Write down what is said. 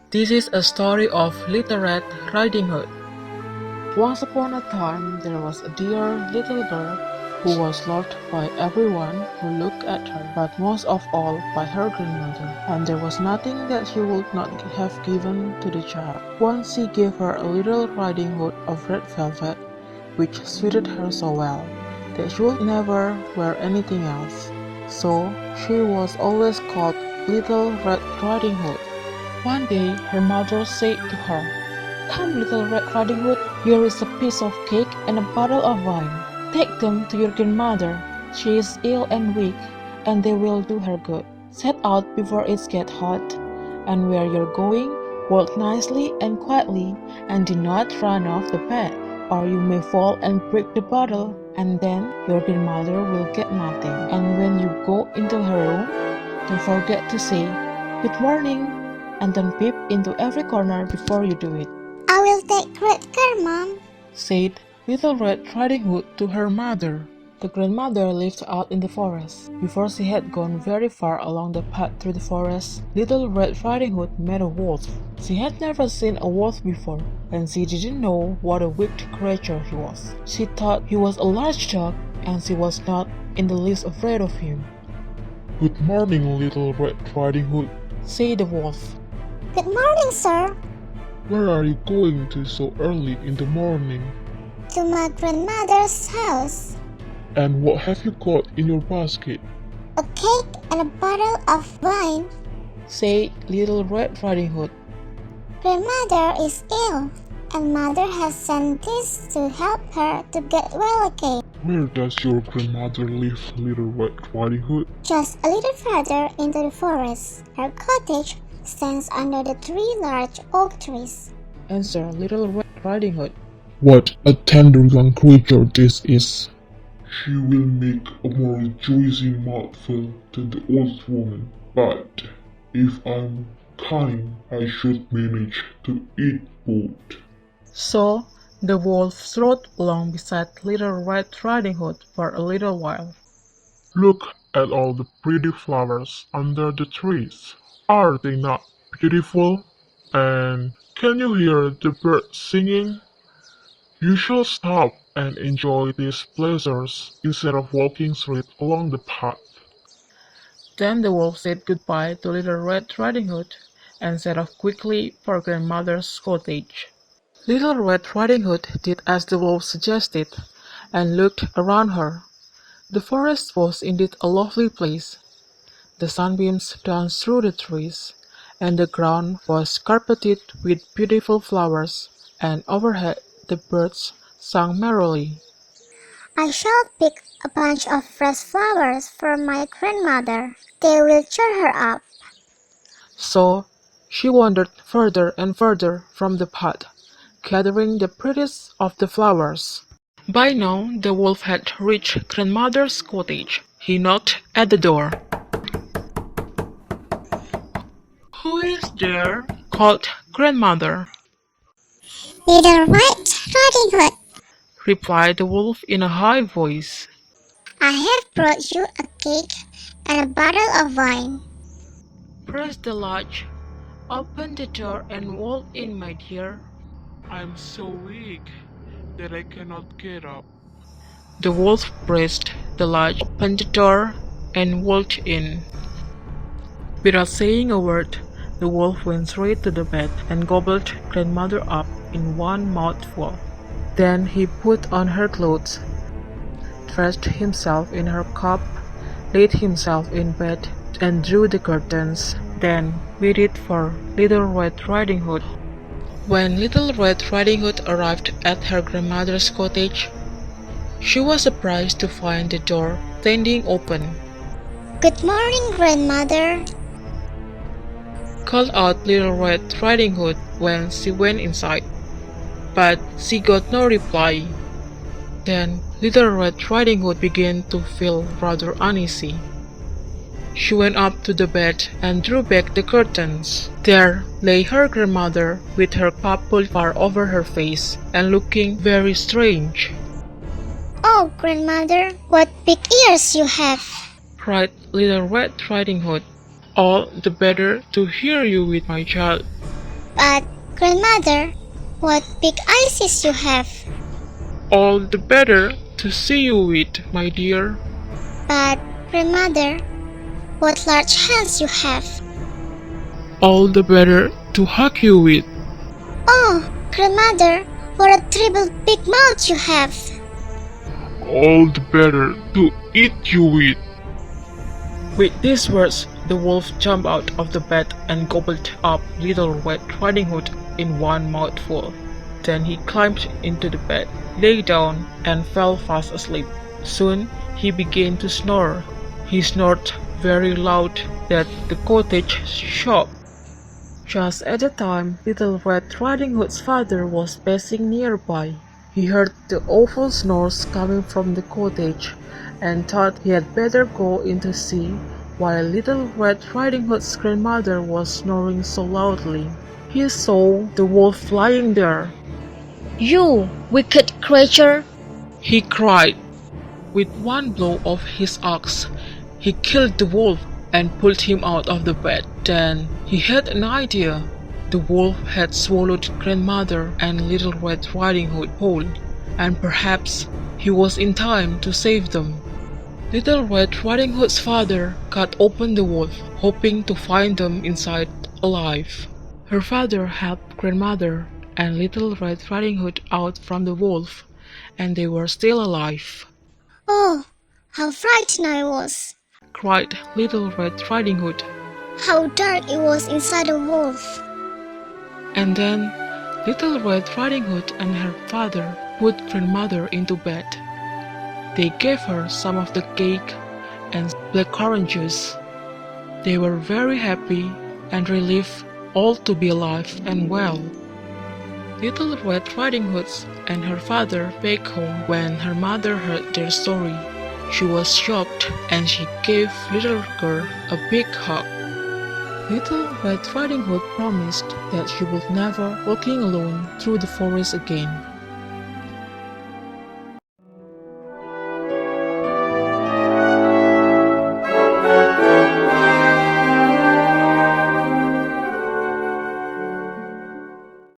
This is a story of Little Red Riding Hood. Once upon a time, there was a dear little girl who was loved by everyone who looked at her, but most of all by her grandmother. And there was nothing that she would not have given to the child. Once she gave her a little riding hood of red velvet, which suited her so well that she would never wear anything else. So she was always called Little Red Riding Hood. One day her mother said to her, "Come, Little Red Riding Hood, here is a piece of cake and a bottle of wine. Take them to your grandmother. She is ill and weak, and they will do her good. Set out before it gets hot, and where you're going, walk nicely and quietly, and do not run off the path, or you may fall and break the bottle, and then your grandmother will get nothing. And when you go into her room, don't forget to say, 'Good morning,' and don't peep into every corner before you do it," I will take great care, Mom, said Little Red Riding Hood to her mother. The grandmother lived out in the forest. Before she had gone very far along the path through the forest, Little Red Riding Hood met a wolf. She had never seen a wolf before, and she didn't know what a wicked creature he was. She thought he was a large dog, and she was not in the least afraid of him. "Good morning, Little Red Riding Hood. Said the wolf. Good morning, sir. Where are you going to so early in the morning? To my grandmother's house. And what have you got in your basket?" A cake and a bottle of wine. Said Little Red Riding Hood. Grandmother is ill, and Mother has sent this to help her to get well again. "Where does your grandmother live, Little Red Riding Hood?" Just a little further into the forest. Her cottage stands under the three large oak trees. Answered Little Red Riding Hood. "What a tender young creature this is! She will make a more rejoicing mouthful than the old woman. But if I'm kind, I should manage to eat both." So the wolf strode along beside Little Red Riding Hood for a little while. "Look at all the pretty flowers under the trees. Are they not beautiful? And can you hear the birds singing? You should stop and enjoy these pleasures instead of walking straight along the path." Then the wolf said goodbye to Little Red Riding Hood and set off quickly for grandmother's cottage. Little Red Riding Hood did as the wolf suggested and looked around her. The forest was indeed a lovely place. The sunbeams danced through the trees, and the ground was carpeted with beautiful flowers, and overhead the birds sang merrily. I shall pick a bunch of fresh flowers for my grandmother. They will cheer her up. So she wandered further and further from the path, gathering the prettiest of the flowers. By now the wolf had reached grandmother's cottage. He knocked at the door. "Who is there?" called grandmother. Little Red Riding Hood, Replied the wolf in a high voice. I have brought you a cake and a bottle of wine. "Press the latch, open the door and walk in, my dear." "I'm so weak that I cannot get up." The wolf pressed the latch, opened the door, and walked in. Without saying a word, the wolf went straight to the bed and gobbled grandmother up in one mouthful. Then he put on her clothes, dressed himself in her cap, laid himself in bed, and drew the curtains. Then waited for Little Red Riding Hood. When Little Red Riding Hood arrived at her grandmother's cottage, she was surprised to find the door standing open. Good morning, grandmother. Called out Little Red Riding Hood when she went inside, but she got no reply. Then Little Red Riding Hood began to feel rather uneasy. She went up to the bed and drew back the curtains. There lay her grandmother with her cap pulled far over her face and looking very strange. Oh, grandmother, what big ears you have! Cried Little Red Riding Hood. "All the better to hear you with my child," But, Grandmother, what big eyes you have. All the better to see you with, my dear. But, Grandmother, what large hands you have. All the better to hug you with. Oh, Grandmother, what a terrible big mouth you have. All the better to eat you with. With these words, the wolf jumped out of the bed and gobbled up Little Red Riding Hood in one mouthful. Then he climbed into the bed, lay down, and fell fast asleep. Soon he began to snore. He snored very loud that the cottage shook. Just at the time Little Red Riding Hood's father was passing nearby. He heard the awful snores coming from the cottage and thought he had better go in to see why Little Red Riding Hood's grandmother was snoring so loudly. He saw the wolf lying there. You wicked creature! He cried. With one blow of his axe, he killed the wolf and pulled him out of the bed. Then he had an idea. The wolf had swallowed Grandmother and Little Red Riding Hood whole, and perhaps he was in time to save them. Little Red Riding Hood's father cut open the wolf, hoping to find them inside alive. Her father helped Grandmother and Little Red Riding Hood out from the wolf, and they were still alive. Oh, how frightened I was. Cried Little Red Riding Hood. How dark it was inside the wolf. And then Little Red Riding Hood and her father put Grandmother into bed. They gave her some of the cake and blackcurrant juice. They were very happy and relieved all to be alive and well. Little Red Riding Hood and her father back home when her mother heard their story. She was shocked and she gave little girl a big hug. Little Red Riding Hood promised that she would never walking alone through the forest again.